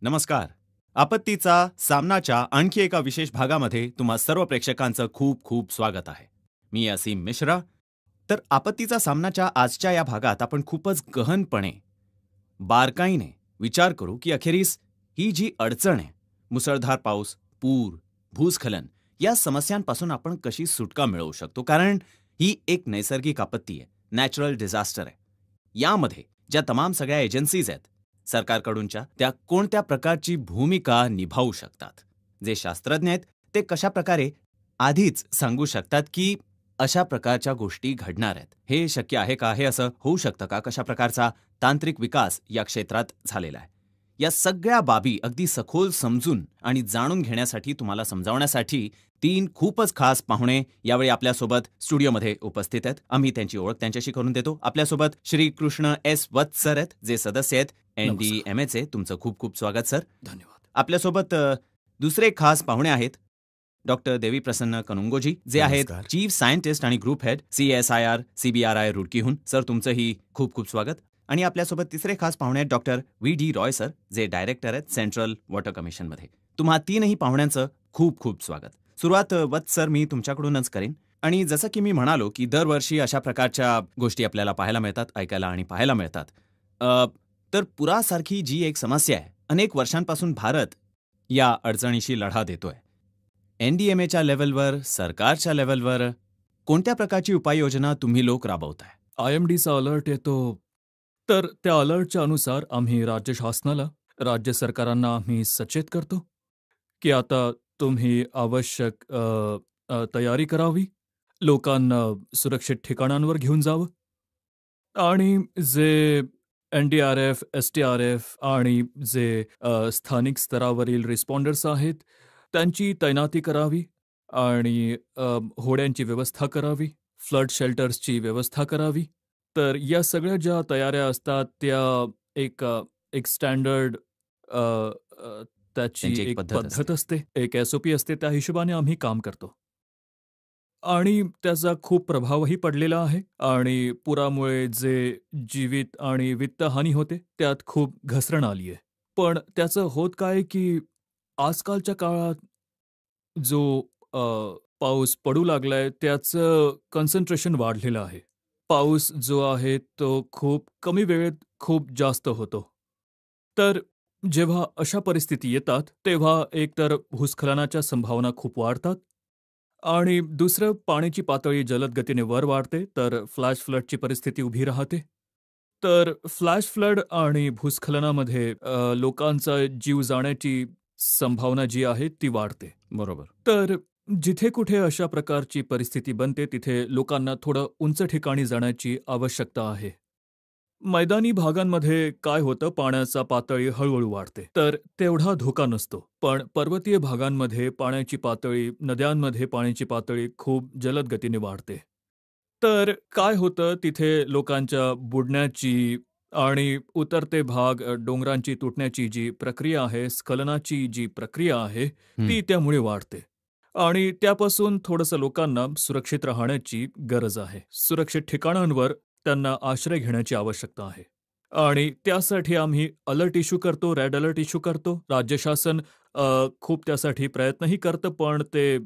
नमस्कार. आपत्तीचा सामनाच्या आणखी एका विशेष भागामध्ये तुम्हा सर्व प्रेक्षकांचं खूप खूप स्वागत आहे. मी असीम मिश्रा. तर आपत्तीचा सामनाच्या आजच्या या भागात आपण खूपच गहनपणे, बारकाईने विचार करू की अखेरीस ही जी अडचण आहे, मुसळधार पाऊस, पूर, भूस्खलन या समस्यांपासून आपण कशी सुटका मिळवू शकतो. कारण ही एक नैसर्गिक आपत्ती आहे, नॅचरल डिझास्टर आहे. यामध्ये ज्या तमाम सगळ्या एजन्सीज आहेत सरकारकडूनच्या, त्या कोणत्या प्रकारची भूमिका निभावू शकतात. जे शास्त्रज्ञ आहेत ते कशा प्रकारे आधीच सांगू शकतात की अशा प्रकारच्या गोष्टी घडणार आहेत. हे शक्य आहे का? हे असं होऊ शकतं का? कशा प्रकारचा तांत्रिक विकास या क्षेत्रात झालेला आहे. या सगळ्या बाबी अगदी सखोल समजून आणि जाणून घेण्यासाठी, तुम्हाला समजावण्यासाठी 3 खूपच खास पाहुणे यावेळी आपल्यासोबत स्टुडिओमध्ये उपस्थित आहेत. आम्ही त्यांची ओळख त्यांच्याशी करून देतो. आपल्यासोबत श्री कृष्ण एस वत्स सर आहेत, जे सदस्य आहेत NDMAचे. तुमचं खूप खूप स्वागत सर. धन्यवाद. आपल्यासोबत दुसरे खास पाहुणे आहेत डॉक्टर देवीप्रसन्न कनुंगोजी, जे आहेत नमस्कार. चीफ सायंटिस्ट आणि ग्रुप हेड CSIR CBRI रुडकीहून. सर, तुमचंही खूप खूप स्वागत. आणि आपल्यासोबत तिसरे खास पाहुणे आहेत डॉक्टर VD रॉय सर, जे डायरेक्टर आहेत सेंट्रल वॉटर कमिशनमध्ये. तुम्हा तीनही पाहुण्यांचं खूप खूप स्वागत. सुरुवात वत्स सर मी तुमच्याकडूनच करेन. आणि जसं की मी म्हणालो की दरवर्षी अशा प्रकारच्या गोष्टी आपल्याला पाहायला मिळतात, ऐकायला आणि पाहायला मिळतात. तर पुरासारखी जी एक समस्या आहे, अनेक वर्षांपासून भारत या अडचणीशी लढा देतोय. NDMAच्या लेव्हलवर, सरकारच्या लेव्हलवर कोणत्या प्रकारची उपाययोजना तुम्ही लोक राबवताय? IMDचा अलर्ट येतो, तर त्या अलर्टच्या अनुसार आम्ही राज्य शासनाला, राज्य सरकारांना आम्ही सचेत करतो की आता तुम्ही आवश्यक तयारी करावी, लोकांना सुरक्षित ठिकाणांवर घेऊन जावं आणि जे NDRF, STRF आणि जे स्थानिक स्तरावरील रिस्पॉन्डर्स आहेत त्यांची तैनाती करावी आणि होड्यांची व्यवस्था करावी, फ्लड शेल्टर्सची व्यवस्था करावी. तर या सगळ्या ज्या तयाऱ्या असतात त्या एक स्टँडर्ड त्याची त्यांची एक एक पद्धत पद्धत असते. असते, एक SOP असते. त्या हिशोबाने आम्ही काम करतो आणि त्याचा खूप प्रभावही पडलेला आहे आणि पुरामुळे जे जीवित आणि वित्तहानी होते त्यात खूप घसरण आली आहे. पण त्याचं होत काय की आजकालच्या काळात जो पाऊस पडू लागलाय त्याचं कॉन्सन्ट्रेशन वाढलेलं आहे. पाऊस जो आहे तो खूप कमी वेळेत खूप जास्त होतो. तर जेव्हा अशा परिस्थिती येतात तेव्हा एकतर भूस्खलनाच्या संभावना खूप वाढतात आणि दुसरं पाण्याची पातळी जलद गतीने वर वाढते, तर फ्लॅश फ्लडची परिस्थिती उभी राहते. तर फ्लॅश फ्लड आणि भूस्खलनामध्ये लोकांचा जीव जाण्याची संभावना जी आहे ती वाढते. बरोबर. तर जिथे कुठे अशा प्रकारची परिस्थिती बनते तिथे लोकांना थोडं उंच ठिकाणी जाण्याची आवश्यकता आहे. मैदानी भागांमध्ये काय होतं, पाण्याचा पातळी हळूहळू वाढते, तर तेवढा धोका नसतो. पण पर्वतीय भागांमध्ये पाण्याची पातळी, नद्यांमध्ये पाण्याची पातळी खूप जलद गतीने वाढते. तर काय होतं, तिथे लोकांच्या बुडण्याची आणि उतरते भाग, डोंगरांची तुटण्याची जी प्रक्रिया आहे, स्खलनाची जी प्रक्रिया आहे, ती त्यामुळे वाढते. आणि त्यापासून थोडंसं लोकांना सुरक्षित राहण्याची गरज आहे. सुरक्षित ठिकाणांवर त्यांना आश्रय घेण्याची आवश्यकता आहे. आणि त्यासाठी आम्ही अलर्ट इश्यू करतो, रेड अलर्ट इश्यू करतो. राज्य शासन खूप त्यासाठी प्रयत्नही करतं, पण ते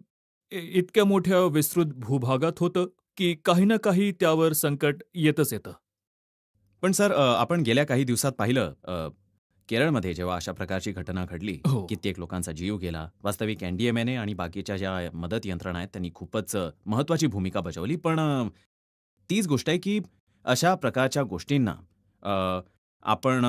इतक्या मोठ्या विस्तृत भूभागात होतं की काही ना काही त्यावर संकट येतच येतं. पण सर, आपण गेल्या काही दिवसात पाहिलं, केरळमध्ये जेव्हा अशा प्रकारची घटना घडली, हो. कित्येक लोकांचा जीव गेला. वास्तविक NDMAने आणि बाकीच्या ज्या मदत यंत्रणा आहेत त्यांनी खूपच महत्त्वाची भूमिका बजावली. पण तीच गोष्ट आहे की अशा प्रकारच्या गोष्टींना आपण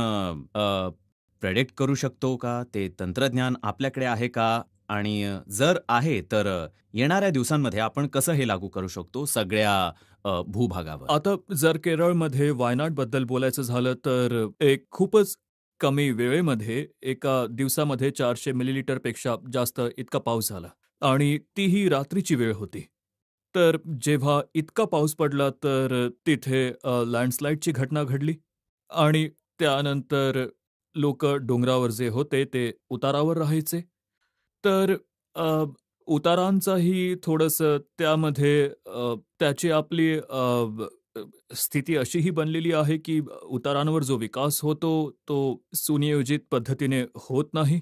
प्रेडिक्ट करू शकतो का? ते तंत्रज्ञान आपल्याकडे आहे का? आणि जर आहे तर येणाऱ्या दिवसांमध्ये आपण कसं हे लागू करू शकतो सगळ्या भूभागावर? आता जर केरळमध्ये वायनाडबद्दल बोलायचं झालं तर एक खूपच कमी वेळेमध्ये एका दिवसामध्ये 400 मिलीलीटरपेक्षा जास्त इतका पाऊस झाला आणि तीही रात्रीची वेळ होती. तर जेव्हा इतका पाऊस पडला तर तिथे लँडस्लाईडची घटना घडली आणि त्यानंतर लोकं डोंगरावर जे होते ते उतारावर राहायचे. तर उतारांचाही थोडंसं त्यामध्ये त्याची आपली स्थिती अशीही बनलेली आहे की उतारांवर जो विकास होतो तो सुनियोजित पद्धतीने होत नाही.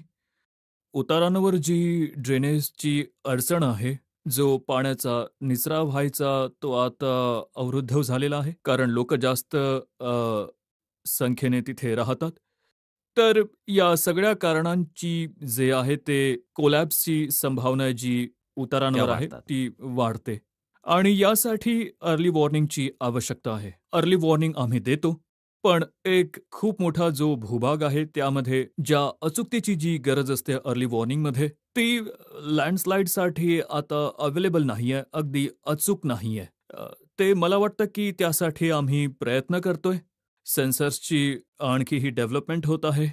उतारांवर जी ड्रेनेजची अडचण आहे, जो पाण्याचा निचरा व्हायचा तो आता अवरुद्ध झालेला आहे. कारण लोकं जास्त संख्येने तिथे राहतात. तर या सगळ्या कारणांची जे आहे ते कोलॅप्सची संभावना जी त्या उतारांवर आहे वाढतात. ती वाढते. आणि यासाठी अर्ली वॉर्निंगची आवश्यकता आहे. अर्ली वॉर्निंग आम्ही देतो. पण एक खूप मोठा जो भूभाग आहे त्यामध्ये ज्या अचूकतेची जी गरज असते अर्ली वॉर्निंगमध्ये ती लँडस्लाईडसाठी आता अवेलेबल नाहीये, अगदी अचूक नाहीये. ते मला वाटतं की त्यासाठी आम्ही प्रयत्न करतोय. सेन्सर्सची आणखीही डेव्हलपमेंट होत आहे.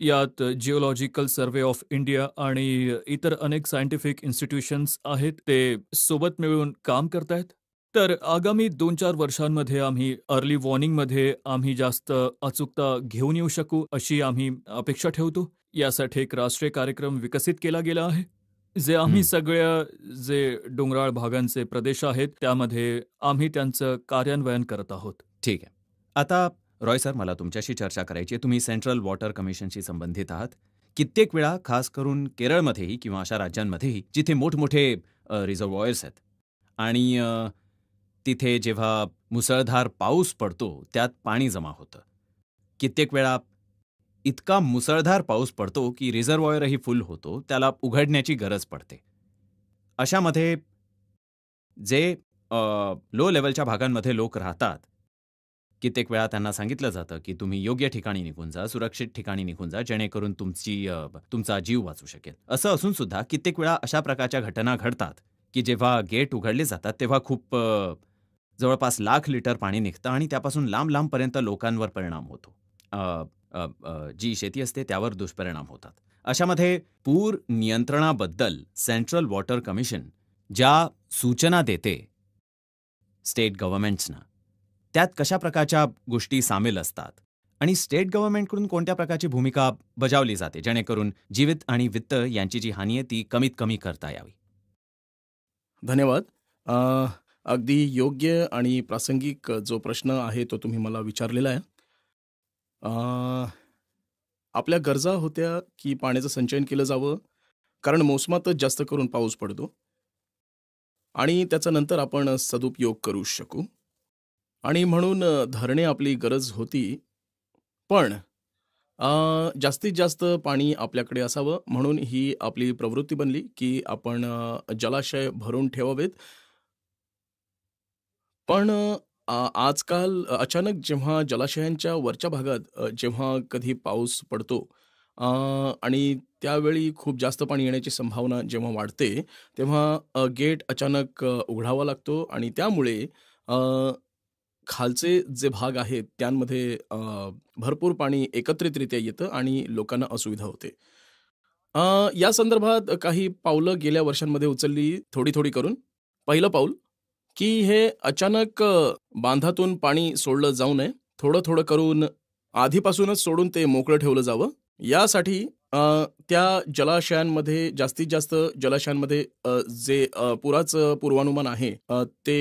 यात जिओलॉजिकल सर्व्हे ऑफ इंडिया आणि इतर अनेक सायंटिफिक इन्स्टिट्यूशन्स आहेत, ते सोबत मिळून काम करतायत. तर आगामी 2-4 वर्षांमध्ये आम्ही अर्ली वॉर्निंगमध्ये आम्ही जास्त अचूकता घेऊन येऊ शकू, अशी आम्ही अपेक्षा ठेवतो. यासाठी एक राष्ट्रीय कार्यक्रम विकसित केला गेला आहे, जे आम्ही हं, सगळ्या जे डोंगराळ भागांचे प्रदेश आहेत, त्यामध्ये आम्ही त्यांचं कार्यान्वयन करत आहोत. ठीक आहे. आता रॉय सर, मला तुमच्याशी चर्चा करायची आहे. तुम्ही सेंट्रल वॉटर कमिशनशी संबंधित आहात. कित्येक वेळा खास करून केरळमध्येही किंवा अशा राज्यांमध्येही जिथे मोठमोठे रिझर्व्हॉयर्स आहेत आणि तिथे जेव्हा मुसळधार पाऊस पडतो, त्यात पाणी जमा होतं. कित्येक वेळा इतका मुसळधार पाऊस पडतो की रिझर्व्हॉयरही फुल होतो, त्याला उघडण्याची गरज पडते. अशामध्ये जे लो लेव्हलच्या भागांमध्ये लोक राहतात, कित्येक वेळा त्यांना सांगितलं जातं की तुम्ही योग्य ठिकाणी निघून जा, सुरक्षित ठिकाणी निघून जा, जेणेकरून तुमचा जीव वाचू शकेल. असं असून सुद्धा कित्येक वेळा अशा प्रकारच्या घटना घडतात की जेव्हा गेट उघडले जातात तेव्हा खूप जवळपास लाख लिटर पाणी निघतं आणि त्यापासून लांब लांबपर्यंत लोकांवर परिणाम होतो. अ, अ, जी शेती असते त्यावर दुष्परिणाम होतात. अशामध्ये पूर नियंत्रणाबद्दल सेंट्रल वॉटर कमिशन ज्या सूचना देते स्टेट गव्हर्नमेंट्सना, त्यात कशा प्रकारच्या गोष्टी सामील असतात आणि स्टेट गव्हर्नमेंटकडून कोणत्या प्रकारची भूमिका बजावली जाते, जेणेकरून जीवित आणि वित्त यांची जी हानी आहे ती कमीत कमी करता यावी? धन्यवाद. अ, अगदी योग्य आणि प्रासंगिक जो प्रश्न आहे तो तुम्ही मला विचारलेला आहे. अ, आपल्या गरजा होत्या की पाण्याचं संचयन केलं जावं, कारण मोसमातच जास्त करून पाऊस पडतो आणि त्याचा नंतर आपण सदुपयोग करू शकू आणि म्हणून धरणे आपली गरज होती. पण जास्तीत जास्त पाणी आपल्याकडे असावं म्हणून ही आपली प्रवृत्ती बनली की आपण जलाशय भरून ठेवावेत. पण आजकाल अचानक जेव्हा जलाशयांच्या वरच्या भागात जेव्हा कधी पाऊस पडतो अ, आणि त्यावेळी खूप जास्त पाणी येण्याची संभावना जेव्हा वाढते, तेव्हा गेट अचानक उघडावा लागतो आणि त्यामुळे अ, खालचे जे भाग आहेत त्यांमध्ये भरपूर पाणी एकत्रितरित्या येतं आणि लोकांना असुविधा होते. या संदर्भात काही पावलं गेल्या वर्षांमध्ये उचलली थोडी-थोडी करून. पहिलं पाऊल की हे अचानक बांधातून पाणी सोडलं जाऊ नये. थोडं-थोडं करून आधीपासूनच सोडून ते मोकळं ठेवलं जावं. यासाठी त्या जलाशयांमध्ये जास्तीत जास्त जलाशयांमध्ये जे पुराचं पूर्वानुमान आहे ते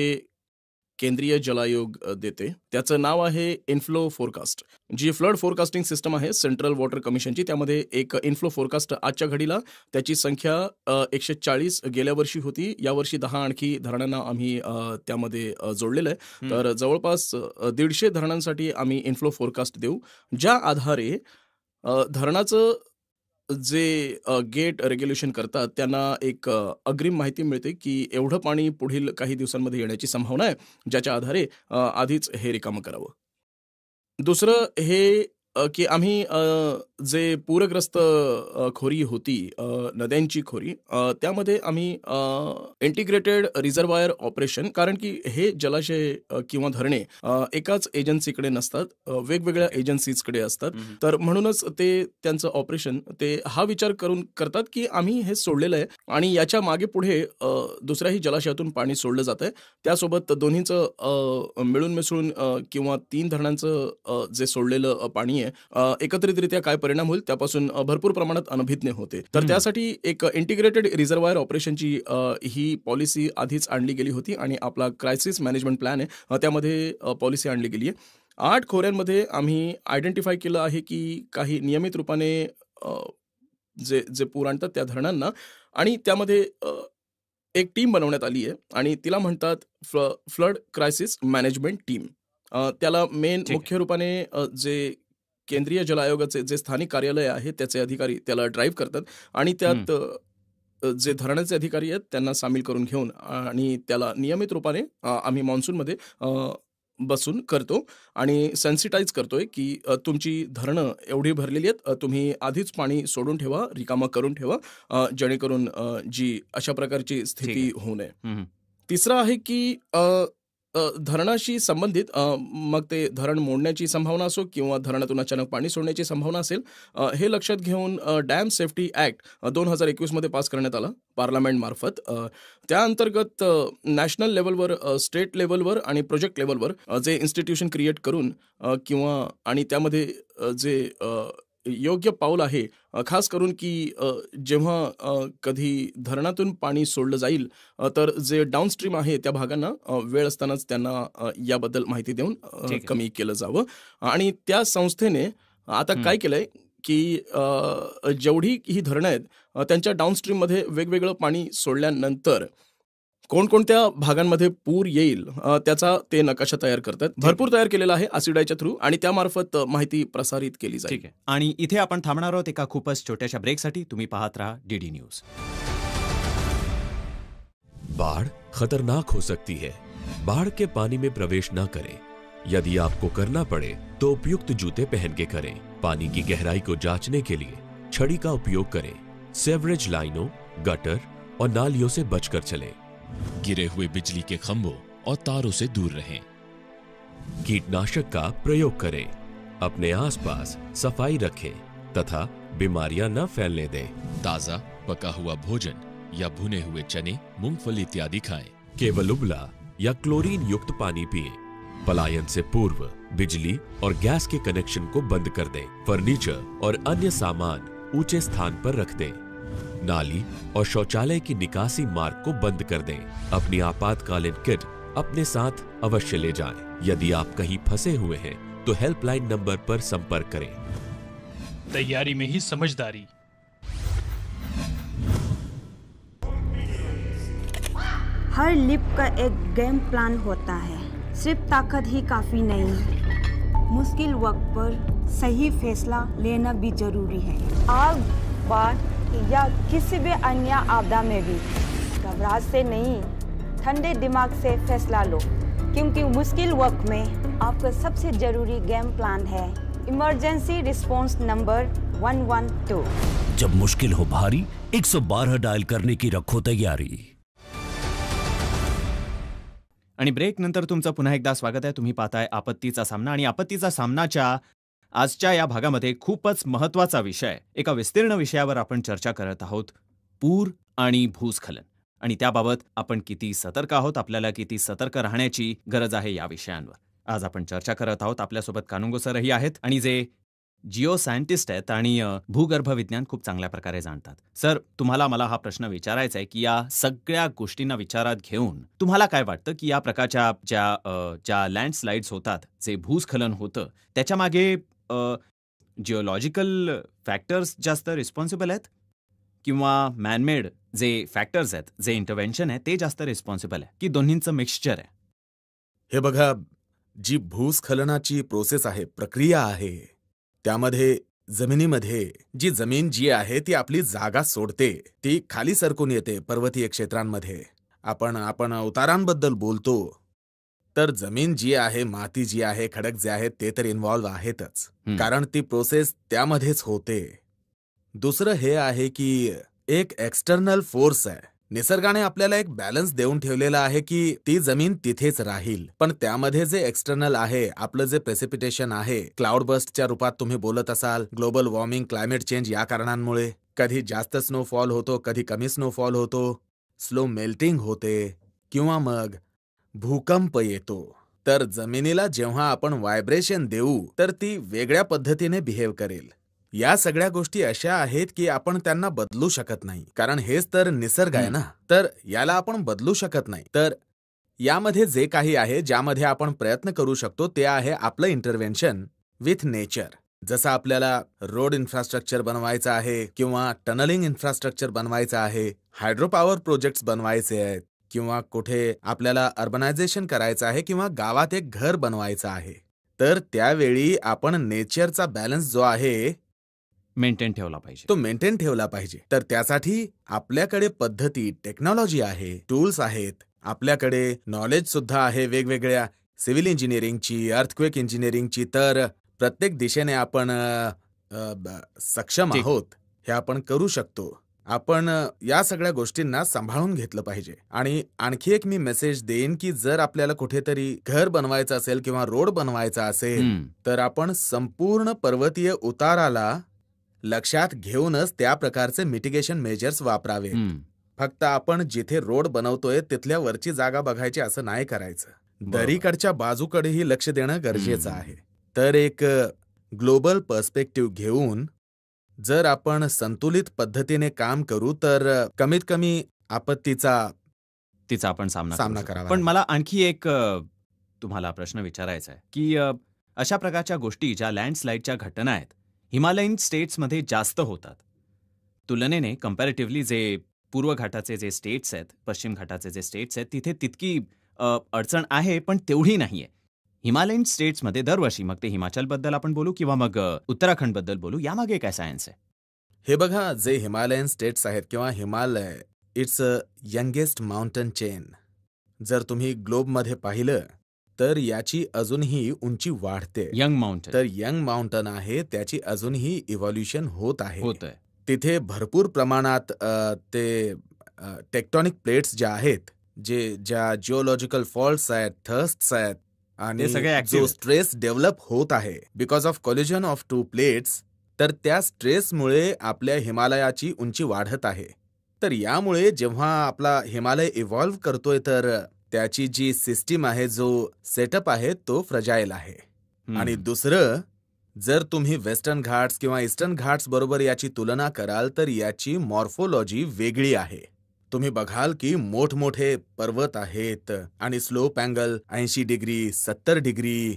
केंद्रीय जल आयोग देते. त्याचं नाव आहे इन्फ्लो फोरकास्ट. जी फ्लड फोरकास्टिंग सिस्टम आहे सेंट्रल वॉटर कमिशनची, त्यामध्ये एक इन्फ्लो फोरकास्ट आजच्या घडीला त्याची संख्या 140 गेल्या वर्षी होती. यावर्षी 10 आणखी धरणांना आम्ही त्यामध्ये जोडलेलं आहे. हं. तर जवळपास 150 धरणांसाठी आम्ही इन्फ्लो फोरकास्ट देऊ, ज्या आधारे धरणाचं जे गेट रेग्युलेशन करतात त्यांना एक अग्रिम माहिती मिळते की एवढं पाणी पुढील काही दिवसांमध्ये येण्याची संभावना आहे, ज्याच्या आधारे आधीच हे रिकामं करावं. दुसरं हे की आम्ही जे पूरग्रस्त खोरी होती, नद्यांची खोरी, त्यामध्ये आम्ही इंटिग्रेटेड रिझर्वायर ऑपरेशन, कारण की हे जलाशय किंवा धरणे एकाच एजन्सीकडे नसतात, वेगवेगळ्या एजन्सीजकडे असतात. हं. तर म्हणूनच ते त्यांचं ऑपरेशन ते हा विचार करून करतात की आम्ही हे सोडलेलं आहे आणि याच्या मागे पुढे दुसऱ्याही जलाशयातून पाणी सोडलं जात आहे. त्यासोबत दोन्हीचं मिळून मिसळून किंवा 3 धरणांचं जे सोडलेलं पाणी आहे नाहीये, एकत्रितरित्या काय परिणाम होईल त्यापासून भरपूर प्रमाणात अनभिज्ञ होते. तर त्यासाठी एक इंटिग्रेटेड रिझर्वायर ऑपरेशनची ही पॉलिसी आधीच आणली गेली होती आणि आपला क्रायसिस मॅनेजमेंट प्लॅन आहे त्यामध्ये पॉलिसी आणली गेली आहे. 8 खोऱ्यांमध्ये आम्ही आयडेंटिफाय केलं आहे की काही नियमित रूपाने जे जे पूर आणतात त्या धरणांना, आणि त्यामध्ये एक टीम बनवण्यात आली आहे आणि तिला म्हणतात फ्लड क्रायसिस मॅनेजमेंट टीम. त्याला ठीक मुख्य रूपाने जे केंद्रीय जल आयोगाचे जे स्थानिक कार्यालय आहे त्याचे अधिकारी त्याला ड्राईव्ह करतात आणि त्यात जे धरणाचे अधिकारी आहेत त्यांना सामील करून घेऊन आणि त्याला नियमित रूपाने आम्ही मान्सूनमध्ये बसून करतो आणि सेन्सिटाईज करतोय की तुमची धरणं एवढी भरलेली आहेत, तुम्ही आधीच पाणी सोडून ठेवा, रिकामं करून ठेवा, जेणेकरून जी अशा प्रकारची स्थिती होऊ नये. हम्म. तिसरं आहे की धरणाशी संबंधित मग ते धरण मोडण्याची संभावना असो किंवा धरणातून अचानक पाणी सोडण्याची संभावना असेल, हे लक्षात घेऊन डॅम सेफ्टी ॲक्ट 2021 मध्ये पास करण्यात आला पार्लमेंटमार्फत. त्या अंतर्गत नॅशनल लेवलवर, स्टेट लेवलवर आणि प्रोजेक्ट लेवलवर जे इन्स्टिट्यूशन क्रिएट करून किंवा आणि त्यामध्ये जे योग्य पाऊल आहे, खास करून की जेव्हा कधी धरणातून पाणी सोडलं जाईल तर जे डाऊनस्ट्रीम आहे त्या भागांना वेळ असतानाच त्यांना याबद्दल माहिती देऊन ठीक आहे. कमी केलं जावं. आणि त्या संस्थेने आता काय केलंय की जेवढी ही धरणं आहेत त्यांच्या डाऊनस्ट्रीममध्ये वेगवेगळं पाणी सोडल्यानंतर कोणकोणत्या भागांमध्ये पूर येईल त्याचा ते नकाशा तयार करतात. भरपूर तयार केलेला आहे आसिडायच्या थ्रू आणि त्यामार्फत माहिती प्रसारित केली जाईल. ठीक आहे. आणि इथे आपण थांबणार आहोत एका खूपच छोट्याशा ब्रेकसाठी. तुम्ही पाहत राहा डीडी न्यूज. बाढ़ खतरनाक हो सकती है। बाढ़ के पानी में प्रवेश न करें। यदि आपको करना पड़े तो उपयुक्त जूते पहन के करें। पानी की गहराई को जांचने के लिए छड़ी का उपयोग करें। सेवरेज लाइनों, गटर और नालियों से बचकर चलें। गिरे हुए बिजली के खंभों और तारों से दूर रहें। कीटनाशक का प्रयोग करें। अपने आसपास सफाई रखें तथा बीमारियां न फैलने दें। ताजा पका हुआ भोजन या भुने हुए चने, मूंगफली इत्यादि खाएं। केवल उबला या क्लोरीन युक्त पानी पिएं। पलायन से पूर्व बिजली और गैस के कनेक्शन को बंद कर दें। फर्नीचर और अन्य सामान ऊंचे स्थान पर रख दें। नाली और शौचालय की निकासी मार्ग को बंद कर दें। अपनी आपातकालीन किट अपने साथ अवश्य ले जाएं। यदि आप कहीं फंसे हुए हैं तो हेल्पलाइन नंबर पर संपर्क करें। तैयारी में ही समझदारी। हर लिप का एक गेम प्लान होता है। सिर्फ ताकत ही काफ़ी नहीं, मुश्किल वक्त पर सही फैसला लेना भी जरूरी है। आग, बाढ़ या किसी भी अन्य आपदा में भी घबराहट से नहीं, ठंडे दिमाग से फैसला लो, क्योंकि मुश्किल वक्त में आपका सबसे ज़रूरी गेम प्लान है इमरजेंसी रिस्पॉन्स नंबर 112। जब मुश्किल हो भारी, 112 डायल करने की रखो तैयारी। आणि ब्रेक नंतर तुमचं पुन्हा एकदा स्वागत आहे. तुम्ही पाहताय आपत्तीचा सामना. आणि आपत्तीचा सामनाच्या आजच्या या भागामध्ये खूपच महत्त्वाचा विषय, एका विस्तीर्ण विषयावर आपण चर्चा करत आहोत, पूर आणि भूस्खलन. आणि त्याबाबत आपण किती सतर्क आहोत, आपल्याला किती सतर्क राहण्याची गरज आहे या विषयांवर आज आपण चर्चा करत आहोत. आपल्यासोबत कानुंगो सरही आहेत आणि जे जिओ सायंटिस्ट आहेत आणि भूगर्भ विज्ञान खूप चांगल्या प्रकारे जाणतात. सर, तुम्हाला मला हा प्रश्न विचारायचा आहे की या सगळ्या गोष्टींना विचारात घेऊन तुम्हाला काय वाटतं की या प्रकारच्या ज्या लँडस्लाइड्स होतात, जे भूस्खलन होतं, त्याच्यामागे जिओलॉजिकल फॅक्टर्स जास्त रिस्पॉन्सिबल आहेत किंवा मॅनमेड जे फॅक्टर्स आहेत, जे इंटरव्हेन्शन आहे, ते जास्त रिस्पॉन्सिबल आहे की दोन्हींचं मिक्सचर आहे? हे बघा, जी भूस्खलनाची प्रोसेस आहे, प्रक्रिया आहे, त्यामध्ये जमिनीमध्ये जमीन जी आहे ती आपली जागा सोडते, ती खाली सरकून येते. पर्वतीय क्षेत्रांमध्ये आपण उतारांबद्दल बोलतो, तर जमीन जी आहे, माती जी आहे, खडक जे आहेत, ते तर इन्व्हॉल्व आहेतच, कारण ती प्रोसेस त्यामध्येच होते. दुसरं हे आहे की एक एक्सटर्नल फोर्स आहे. निसर्गाने आपल्याला एक बॅलन्स देऊन ठेवलेला आहे की ती जमीन तिथेच राहील, पण त्यामध्ये जे एक्सटर्नल आहे, आपलं जे प्रेसिपिटेशन आहे, क्लाउड बर्स्टच्या रूपात तुम्ही बोलत असाल, ग्लोबल वॉर्मिंग, क्लायमेट चेंज, या कारणांमुळे कधी जास्त स्नोफॉल होतो, कधी कमी स्नोफॉल होतो, स्लो मेल्टिंग होते किंवा मग भूकंप येतो. तर जमिनीला जेव्हा आपण व्हायब्रेशन देऊ तर ती वेगळ्या पद्धतीने बिहेव करेल. या सगळ्या गोष्टी अशा आहेत की आपण त्यांना बदलू शकत नाही, कारण हेच तर निसर्ग आहे ना. तर याला आपण बदलू शकत नाही. तर यामध्ये जे काही आहे, ज्यामध्ये आपण प्रयत्न करू शकतो, ते आहे आपलं इंटरव्हेन्शन विथ नेचर. जसं आपल्याला रोड इन्फ्रास्ट्रक्चर बनवायचं आहे किंवा टनलिंग इन्फ्रास्ट्रक्चर बनवायचं आहे, हायड्रो पॉवर प्रोजेक्ट्स बनवायचे आहेत, किंवा कुठे आपल्याला अर्बनायझेशन करायचं आहे किंवा गावात एक घर बनवायचं आहे, तर त्यावेळी आपण नेचरचा बॅलन्स जो आहे मेंटेन ठेवला पाहिजे. तो मेंटेन ठेवला पाहिजे. तर त्यासाठी आपल्याकडे पद्धती, टेक्नॉलॉजी आहे, टूल्स आहेत, आपल्याकडे नॉलेज सुद्धा आहे वेगवेगळ्या सिव्हिल इंजिनिअरिंगची, अर्थक्वेक इंजिनिअरिंगची. तर प्रत्येक दिशेने आपण सक्षम आहोत, हे आपण करू शकतो. आपण या सगळ्या गोष्टींना सांभाळून घेतलं पाहिजे. आणि आणखी एक मी मेसेज देईन की जर आपल्याला कुठेतरी घर बनवायचं असेल किंवा रोड बनवायचा असेल, तर आपण संपूर्ण पर्वतीय उताराला लक्षात घेऊनच त्या प्रकारचे मिटिगेशन मेजर्स वापरावे. फक्त आपण जिथे रोड बनवतोय तिथल्या वरची जागा बघायची असं नाही करायचं. दरीकडच्या बाजूकडेही लक्ष देणं गरजेचं आहे. तर एक ग्लोबल पर्स्पेक्टिव्ह घेऊन जर आपण संतुलित पद्धतीने काम करू तर कमीत कमी आपत्तीचा आपण सामना करावा. पण मला आणखी एक तुम्हाला प्रश्न विचारायचा आहे की अशा प्रकारच्या गोष्टी ज्या लँडस्लाईडच्या घटना आहेत हिमालयन स्टेट्समध्ये जास्त होतात. तुलनेने कम्पॅरेटिव्हली जे पूर्व घाटाचे जे स्टेट्स आहेत, पश्चिम घाटाचे जे स्टेट्स आहेत, तिथे तितकी अडचण आहे पण तेवढी नाहीये. हिमालयन स्टेट्समध्ये दरवर्षी, मग ते हिमाचलबद्दल आपण बोलू किंवा मग उत्तराखंडबद्दल बोलू, यामागे काय सायन्स आहे? हे बघा, जे हिमालयन स्टेट्स आहेत किंवा Himalaya, it's a youngest mountain chain. जर तुम्ही ग्लोबमध्ये पाहिलं तर याची अजूनही उंची वाढते. Young mountain. तर यंग माउंटन आहे, त्याची अजूनही इव्हॉल्युशन होत आहे. तिथे भरपूर प्रमाणात ते टेक्टॉनिक प्लेट्स ज्या आहेत, ज्या जिओलॉजिकल फॉल्ट्स आहेत, थर्स्ट्स आहेत, आणि जो स्ट्रेस डेव्हलप होत आहे because of collision of to plates, तर त्या स्ट्रेसमुळे आपल्या हिमालयाची उंची वाढत आहे. तर यामुळे जेव्हा आपला हिमालय इव्हॉल्व्ह करतोय तर त्याची जी सिस्टीम आहे, जो सेटअप आहे, तो फ्रजाईल आहे. आणि दुसरं, जर तुम्ही वेस्टर्न घाट्स किंवा ईस्टर्न घाट्स बरोबर याची तुलना कराल तर याची मॉर्फोलॉजी वेगळी आहे. तुम्ही बघाल की मोठमोठे पर्वत आहेत आणि स्लोप अँगल 80 डिग्री, 70 डिग्री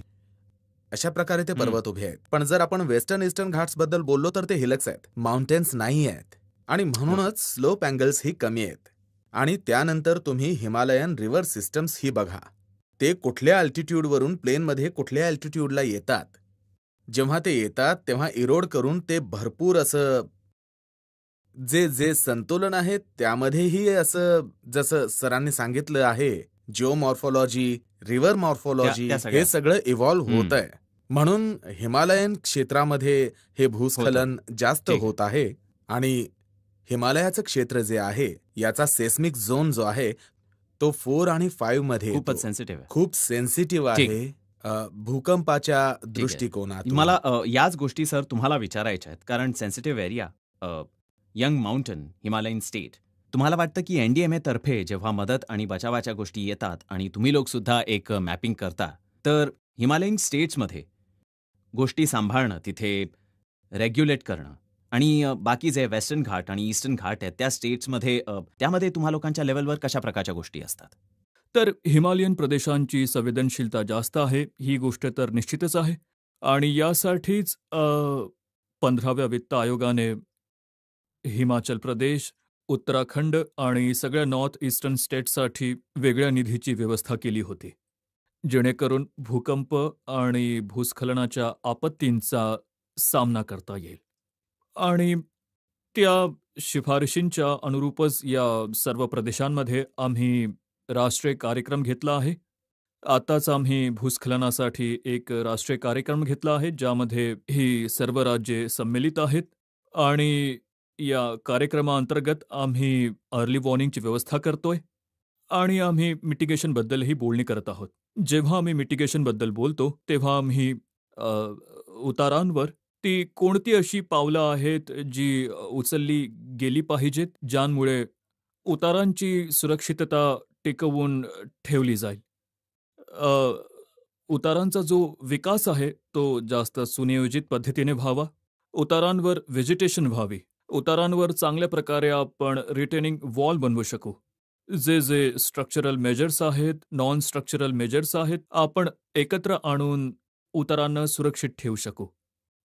अशा प्रकारे ते पर्वत उभे आहेत. पण जर आपण वेस्टर्न ईस्टर्न घाट्स बद्दल बोललो तर ते हिलक्स आहेत, माउंटेन्स नाही आहेत, आणि म्हणूनच स्लोप अँगल्स ही कमी आहेत. आणि त्यानंतर तुम्ही हिमालयन रिव्हर सिस्टम्स ही बघा, ते कुठल्या अल्टिट्यूडवरून प्लेनमध्ये कुठल्या अल्टिट्यूडला येतात. जेव्हा ते येतात तेव्हा इरोड करून ते भरपूर असं जे संतुलन आहे त्यामध्येही असं, जसं सरांनी सांगितलं आहे, जिओमॉर्फोलॉजी, रिव्हर मॉर्फोलॉजी, हे सगळं इव्हॉल्व्ह होत आहे. म्हणून हिमालयन क्षेत्रामध्ये हे भूस्खलन जास्त होत आहे. आणि हिमालयाचं क्षेत्र जे आहे, याचा सेस्मिक झोन जो आहे तो 4 आणि 5 मध्ये खूप सेन्सिटिव्ह आहे भूकंपाच्या दृष्टिकोनातून. मला याच गोष्टी सर तुम्हाला विचारायच्या आहेत, कारण sensitive area, young mountain, Himalayan state, तुम्हाला वाटतं की NDMA तर्फे जेव्हा मदत आणि बचावाच्या गोष्टी येतात आणि तुम्ही लोक सुद्धा एक मॅपिंग करता, तर हिमालयन स्टेट्समध्ये गोष्टी सांभाळणं, तिथे रेग्युलेट करणं, आणि बाकी जे वेस्टर्न घाट आणि ईस्टर्न घाट आहेत त्या स्टेट्समध्ये, त्यामध्ये तुम्हा लोकांच्या लेवलवर कशा प्रकारच्या गोष्टी असतात? तर हिमालयन प्रदेशांची संवेदनशीलता जास्त आहे, ही गोष्ट तर निश्चितच आहे. आणि यासाठीच 15व्या वित्त आयोगाने हिमाचल प्रदेश, उत्तराखंड आणि सगळ्या नॉर्थ ईस्टर्न स्टेट्ससाठी वेगळ्या निधीची व्यवस्था केली होती, जेणेकरून भूकंप आणि भूस्खलनाच्या आपत्तींचा सामना करता येईल. आणि त्या शिफारशींच्या अनुरूपच या सर्व प्रदेशांमध्ये आम्ही राष्ट्रीय कार्यक्रम घेतला आहे. आताच आम्ही भूस्खलनासाठी एक राष्ट्रीय कार्यक्रम घेतला आहे, ज्यामध्ये ही सर्व राज्ये सम्मिलित आहेत. आणि या कार्यक्रमाअंतर्गत आम्ही अर्ली वॉर्निंगची व्यवस्था करतोय आणि आम्ही मिटिगेशनबद्दलही बोलणी करत आहोत. जेव्हा आम्ही मिटिगेशनबद्दल बोलतो तेव्हा आम्ही उतारांवर ती कोणती अशी पावलं आहेत जी उचलली गेली पाहिजेत, ज्यामुळे उतारांची सुरक्षितता टिकवून ठेवली जाईल. उतारांचा जो विकास आहे तो जास्त सुनियोजित पद्धतीने व्हावा, उतारांवर व्हेजिटेशन व्हावी, उतारांवर चांगल्या प्रकारे आपण रिटेनिंग वॉल बनवू शकू. जे स्ट्रक्चरल मेजर्स आहेत, नॉन स्ट्रक्चरल मेजर्स आहेत, आपण एकत्र आणून उतारांना सुरक्षित ठेवू शकू.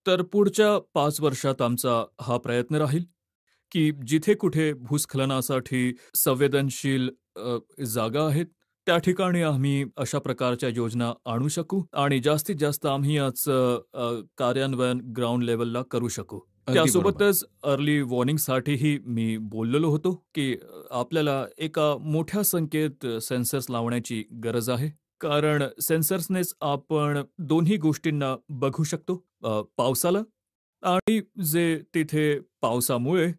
तर पुढच्या 5 वर्षात आमचा हा प्रयत्न राहील की जिथे कुठे भूस्खलनासाठी संवेदनशील जागा आहेत त्या ठिकाणी आम्ही अशा प्रकारच्या योजना आणू शकू आणि जास्तीत जास्त आम्ही याचं कार्यान्वयन ग्राउंड लेवलला करू शकू. त्यासोबतच अर्ली वॉर्निंगसाठीही मी बोललेलो होतो की आपल्याला एका मोठ्या संख्येत सेन्सर्स लावण्याची गरज आहे, कारण सेन्सर्सनेच आपण दोन्ही गोष्टींना बघू शकतो, पावसाला आणि जे तिथे पावसामुळे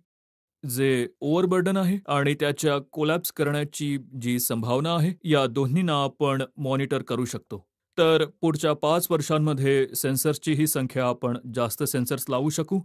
जे ओव्हरबर्डन आहे आणि त्याच्या कोलॅप्स करण्याची जी संभावना आहे, या दोन्हींना आपण मॉनिटर करू शकतो. तर पुढच्या 5 वर्षांमध्ये सेन्सर्सची ही संख्या आपण जास्त सेन्सर्स लावू शकू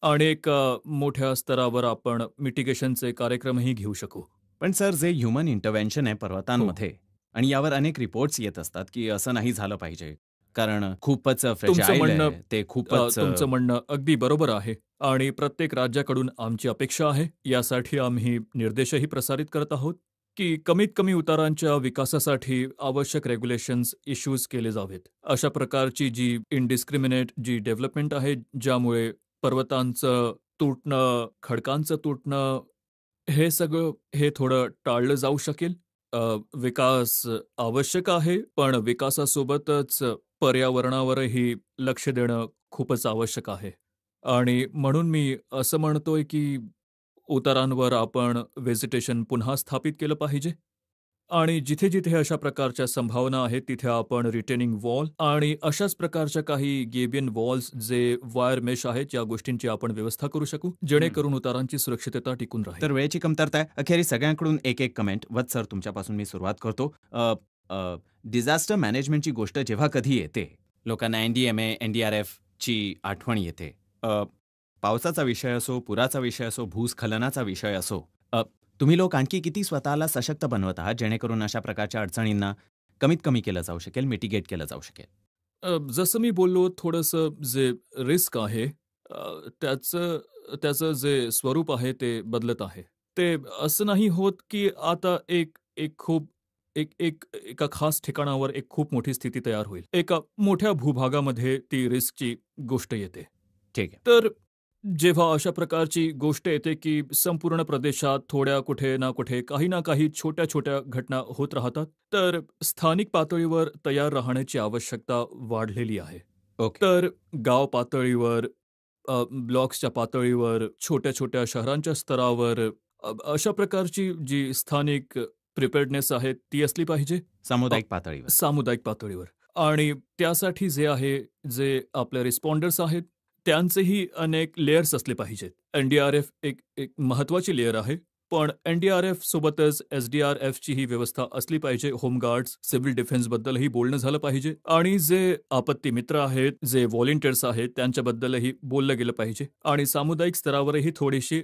आणि एक मोठ्या स्तरावर आपण मिटिगेशनचे कार्यक्रमही घेऊ शकू. पण सर, जे ह्युमन इंटरव्हेन्शन आहे पर्वतांमध्ये आणि यावर अनेक रिपोर्ट्स येत असतात की असं नाही झालं पाहिजे, कारण खूपच फ्रेजाईल आहे, ते खूपच तुमचं म्हणणं अगदी बरोबर आहे आणि प्रत्येक राज्याकडून आमची अपेक्षा आहे. यासाठी आम्ही निर्देशही प्रसारित करत आहोत की कमीत कमी उतारांच्या विकासासाठी आवश्यक रेग्युलेशन्स इश्यूज केले जावेत. अशा प्रकारची जी इनडिस्क्रिमिनेट जी डेव्हलपमेंट आहे, ज्यामुळे पर्वतांचं तुटणं, खडकांचं तुटणं, हे सगळं हे थोडं टाळलं जाऊ शकेल. विकास आवश्यक आहे, पण विकासासोबतच पर्यावरणावरही लक्ष देणं खूपच आवश्यक आहे आणि म्हणून मी असं म्हणतोय की उतारांवर आपण व्हेजिटेशन पुन्हा स्थापित केलं पाहिजे आणि जिथे जिथे अशा प्रकारच्या संभावना आहेत तिथे आपण रिटेनिंग वॉल आणि अशाच प्रकारच्या काही गेबियन वॉल्स जे वायर मेश आहेत या गोष्टींची आपण व्यवस्था करू शकू, जेणेकरून उतारांची सुरक्षितता टिकून राहील. तर वेळेची कमतरता आहे. अखेरीस सगळ्यांकडून एक एक कमेंट. वत्स सर, तुमच्यापासून मी सुरुवात करतो. डिझास्टर मॅनेजमेंटची गोष्ट जेव्हा कधी येते, लोकांना NDMA, NDRF ची आठवण येते. पावसाचा विषय असो, पुराचा विषय असो, भूस्खलनाचा विषय असो, तुम्ही लोक आणखी किती स्वतःला सशक्त बनवत आहात जेणेकरून अशा प्रकारच्या अडचणींना कमीत कमी केलं जाऊ शकेल, मिटिगेट केलं जाऊ शकेल? जसं मी बोललो, थोडंसं जे रिस्क आहे त्याचं जे स्वरूप आहे ते बदलत आहे. ते असं नाही होत की आता एका खास ठिकाणावर एक खूप मोठी स्थिती तयार होईल. एका मोठ्या भूभागामध्ये ती रिस्कची गोष्ट येते. ठीक आहे. तर जेव्हा अशा प्रकारची गोष्ट येते की संपूर्ण प्रदेशात थोड्या कुठे ना कुठे काही ना काही छोट्या छोट्या घटना होत राहतात, तर स्थानिक पातळीवर तयार राहण्याची आवश्यकता वाढलेली आहे. तर गाव पातळीवर, ब्लॉक्सच्या पातळीवर, छोट्या छोट्या शहरांच्या स्तरावर अशा प्रकारची जी स्थानिक प्रिपेअर्डनेस आहे ती असली पाहिजे सामुदायिक पातळीवर. आणि त्यासाठी जे आपले रिस्पॉन्डर्स आहेत त्यांचेही अनेक लेयर्स असले पाहिजेत. NDRF एक महत्वाची लेयर आहे, पण NDRF सोबतच SDRF ची ही व्यवस्था असली पाहिजे. होमगार्ड्स, सिव्हिल डिफेन्सबद्दलही बोलणं झालं पाहिजे आणि जे आपत्ती मित्र आहेत, जे व्हॉलेंटियर्स आहेत त्यांच्याबद्दलही बोललं गेलं पाहिजे आणि सामुदायिक स्तरावरही थोडीशी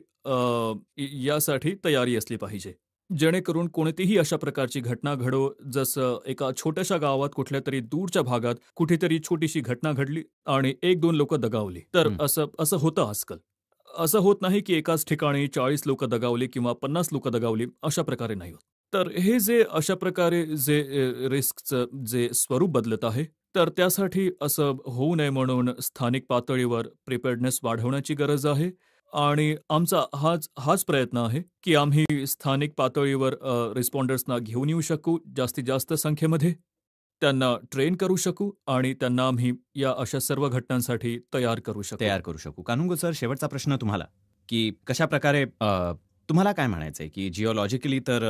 यासाठी तयारी असली पाहिजे, जेणेकरून कोणतीही अशा प्रकारची घटना घडो. जसं एका छोट्याशा गावात कुठल्या तरी दूरच्या भागात कुठेतरी छोटीशी घटना घडली आणि 1-2 लोक दगावली, तर असं होतं आजकाल. असं होत नाही की एकाच ठिकाणी 40 लोक दगावली किंवा 50 लोक दगावली, अशा प्रकारे नाही होत. तर हे जे अशा प्रकारे जे रिस्कचं जे स्वरूप बदलत आहे, तर त्यासाठी असं होऊ नये म्हणून स्थानिक पातळीवर प्रिपेअर्डनेस वाढवण्याची गरज आहे आणि आमचा हाच प्रयत्न आहे की आम्ही स्थानिक पातळीवर रिस्पॉन्डर्सना घेऊन येऊ शकू जास्तीत जास्त संख्येमध्ये, त्यांना ट्रेन करू शकू आणि त्यांना आम्ही या अशा सर्व घटनांसाठी तयार करू शकू. कानुंगो सर, शेवटचा प्रश्न तुम्हाला, की कशा प्रकारे तुम्हाला काय म्हणायचंय की जिओलॉजिकली तर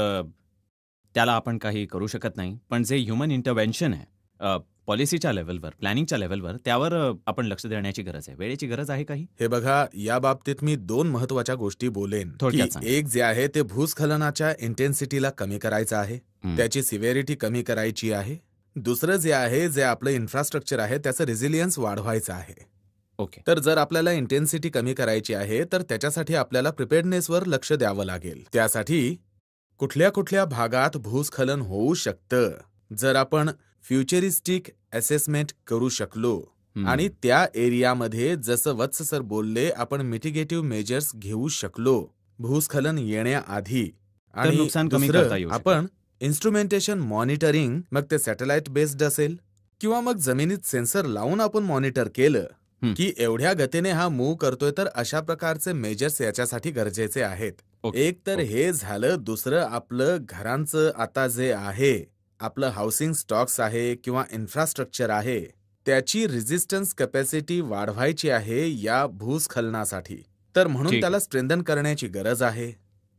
त्याला आपण काही करू शकत नाही, पण जे ह्युमन इंटरव्हेन्शन आहे पॉलिसीच्या लेव्हलवर, प्लॅनिंगच्या लेव्हलवर, त्यावर आपण लक्ष देण्याची गरज आहे. वेळेची गरज आहे काही? हे बघा, या बाबतीत मी 2 महत्वाच्या गोष्टी बोलेन. एक जे आहे ते भूस्खलनाच्या इंटेन्सिटीला कमी करायचं आहे, त्याची सिव्हिरिटी कमी करायची आहे. दुसरं जे आहे, जे आपलं इन्फ्रास्ट्रक्चर आहे त्याचं रेझिलियन्स वाढवायचं आहे. ओके. तर जर आपल्याला इंटेन्सिटी कमी करायची आहे तर त्याच्यासाठी आपल्याला प्रिपेअर्डनेसवर लक्ष द्यावं लागेल. त्यासाठी कुठल्या कुठल्या भागात भूस्खलन होऊ शकतं, जर आपण फ्युचरिस्टिक असेसमेंट करू शकलो आणि त्या एरियामध्ये जसं वत्स सर बोलले आपण मिटिगेटिव्ह मेजर्स घेऊ शकलो भूस्खलन येण्याआधी. आणि नुकसान कमी करता दुसरं येऊ शकतं. आपण इन्स्ट्रुमेंटेशन मॉनिटरिंग, मग ते सॅटेलाइट बेस्ड असेल किंवा मग जमिनीत सेन्सर लावून आपण मॉनिटर केलं की एवढ्या गतीने हा मूव्ह करतोय, तर अशा प्रकारचे मेजर्स याच्यासाठी गरजेचे आहेत. एक तर हे झालं. दुसरं आपलं घरांचं आता जे आहे आपलं हाऊसिंग स्टॉक्स आहे किंवा इन्फ्रास्ट्रक्चर आहे त्याची रेझिस्टन्स कॅपॅसिटी वाढवायची आहे या भूस्खलनासाठी. तर म्हणून ठीक. त्याला स्ट्रेंथन करण्याची गरज आहे.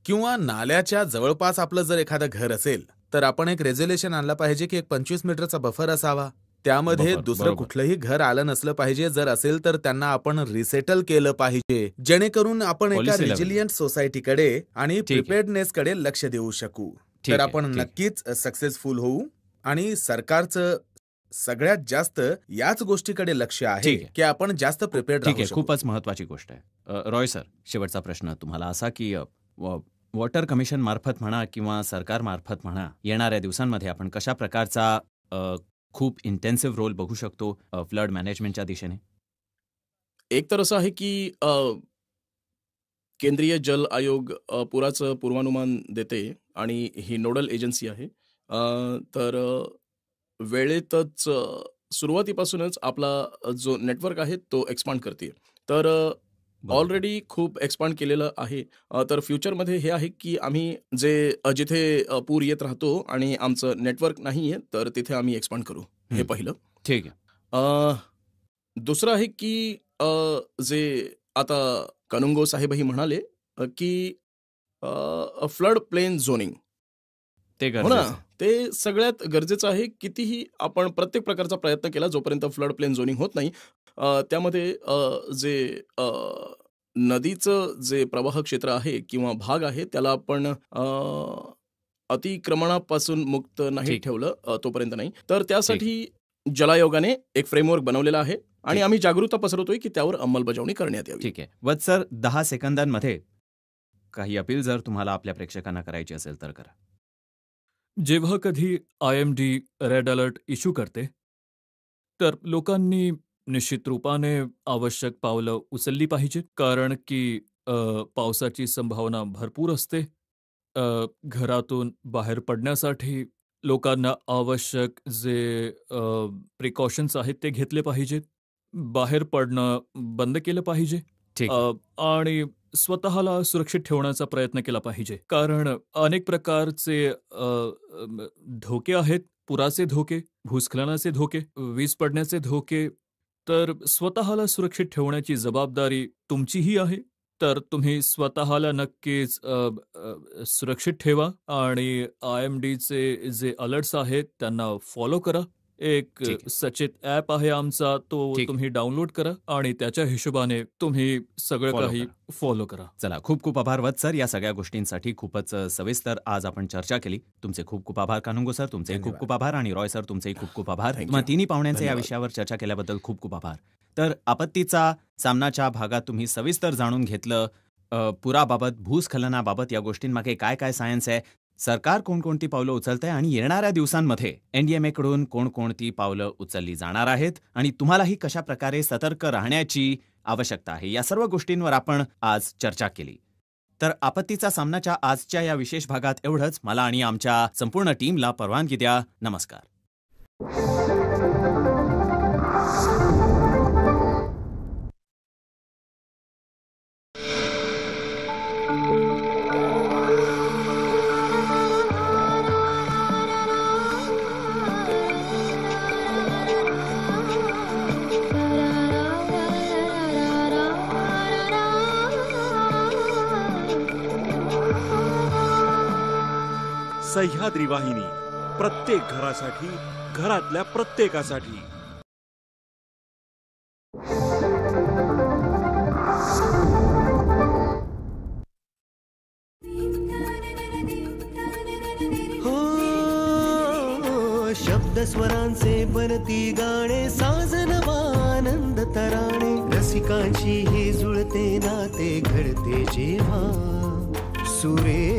किंवा नाल्याच्या जवळपास आपलं जर एखादं घर असेल तर आपण एक रेझोल्युशन आणलं पाहिजे की एक 25 मीटरचा बफर असावा. त्यामध्ये बफर, दुसरं बरोबर. कुठलंही घर आलं नसलं पाहिजे. जर असेल तर त्यांना आपण रिसेटल केलं पाहिजे, जेणेकरून आपण एका Policy level. रेजिलियंट सोसायटीकडे आणि ठीक आहे. प्रिपेअर्डनेसकडे लक्ष देऊ शकू. ठीक तर आहे, आपण ठीक. नक्कीच सक्सेसफुल होऊ. आणि सरकारचं सगळ्यात जास्त याच गोष्टीकडे लक्ष आहे ठीक आहे. की आपण जास्त प्रिपेअर्ड ठीक राहू आहे, शकू. खूपच महत्वाची गोष्ट आहे. रॉय सर, शेवटचा प्रश्न तुम्हाला असा की वॉटर कमिशन मार्फत म्हणा किंवा सरकार मार्फत म्हणा येणाऱ्या दिवसांमध्ये आपण कशा प्रकारचा खूप इंटेन्सिव्ह रोल बघू शकतो फ्लड मॅनेजमेंटच्या दिशेने? एक तर असं आहे की केंद्रीय जल आयोग पुराचं पूर्वानुमान देते आणि ही नोडल एजन्सी आहे. तर वेळेतच सुरुवातीपासूनच आपला जो नेटवर्क आहे तो एक्सपांड करते. तर ऑलरेडी खूप एक्सपांड केलेलं आहे. तर फ्युचरमध्ये हे आहे की आम्ही जिथे पूर येत राहतो आणि आमचं नेटवर्क नाही आहे तर तिथे आम्ही एक्सपांड करू. हे पहिलं. ठीक आहे. दुसरं आहे की जे आता कनुंगो साहेबही म्हणाले की फ्लड प्लेन झोनिंग ते हो गरजेचं ना, आहे. ते सगळ्यात गरजेचं आहे. कितीही आपण प्रत्येक प्रकारचा प्रयत्न केला जोपर्यंत फ्लड प्लेन झोनिंग होत नाही त्यामध्ये जे नदीचं जे प्रवाह क्षेत्र आहे किंवा भाग आहे त्याला आपण अतिक्रमणापासून मुक्त नाही ठीक. ठेवलं तोपर्यंत नाही. तर त्यासाठी जलायोगाने एक फ्रेमवर्क बनवलेला आहे आणि ठीक. आम्ही जागरूकता पसरवतोय की त्यावर अंमलबजावणी करण्यात यावी. ठीक आहे. वत्स सर, 10 सेकंदांमध्ये काही अपील जर तुम्हाला आपल्या प्रेक्षकांना करायची असेल तर करा. जेव्हा कधी IMD रेड अलर्ट इश्यू करते तर लोकांनी निश्चित रूपाने आवश्यक पावलं उचलली पाहिजेत. कारण की पावसाची संभावना भरपूर असते. घरातून बाहेर पडण्यासाठी लोकांना आवश्यक जे प्रिकॉशन्स आहेत ते घेतले पाहिजेत. बाहेर पडणं बंद केलं पाहिजे. ठीक. आणि स्वतःला सुरक्षित ठेवण्याचा प्रयत्न केला पाहिजे. कारण अनेक प्रकारचे धोके आहेत. पुराचे धोके, भूस्खलनाचे धोके, वीज पडण्याचे धोके. तर स्वतःला सुरक्षित ठेवण्याची जबाबदारी तुमचीही आहे. तर तुम्ही स्वतःला नक्कीच सुरक्षित ठेवा आणि IMDचे जे अलर्ट्स आहेत त्यांना फॉलो करा. एक ठीक आहे. सचेत ॲप आहे आमचा, तो ठीक. तुम्ही डाउनलोड करा आणि त्याच्या हिशोबाने तुम्ही सगळं Follow काही करा. फॉलो करा. चला, खूप खूप आभार वत्स सर. या सगळ्या गोष्टींसाठी खूपच सविस्तर आज आपण चर्चा केली. तुमचे खूप खूप आभार कानुंगो सर, तुमचेही खूप धन्यवाद. खूप आभार आणि रॉय सर तुमचेही खूप खूप आभार. Thank you. तुम्हा तिन्ही पाहुण्यांचे या धन्यवाद. विषयावर चर्चा केल्याबद्दल खूप खूप आभार. तर आपत्तीचा सामनाच्या भागात तुम्ही सविस्तर जाणून घेतलं. पुराबाबत, भूस्खलनाबाबत या गोष्टींमागे काय काय सायन्स आहे, सरकार कोणकोणती पावलं उचलतंय आणि येणाऱ्या दिवसांमध्ये NDMA कडून कोणकोणती पावलं उचलली जाणार आहेत आणि तुम्हालाही कशा प्रकारे सतर्क राहण्याची आवश्यकता आहे, या सर्व गोष्टींवर आपण आज चर्चा केली. तर आपत्तीचा सामनाच्या आजच्या या विशेष भागात एवढंच. मला आणि आमच्या संपूर्ण टीमला परवानगी द्या. नमस्कार. सह्याद्री वाहिनी, प्रत्येक घरासाठी, घरातल्या प्रत्येकासाठी. शब्द स्वरांचे बनती गाणे, साजनवानंद तराणे, रसिकांची ही जुळते नाते घडते जेव्हा सुरे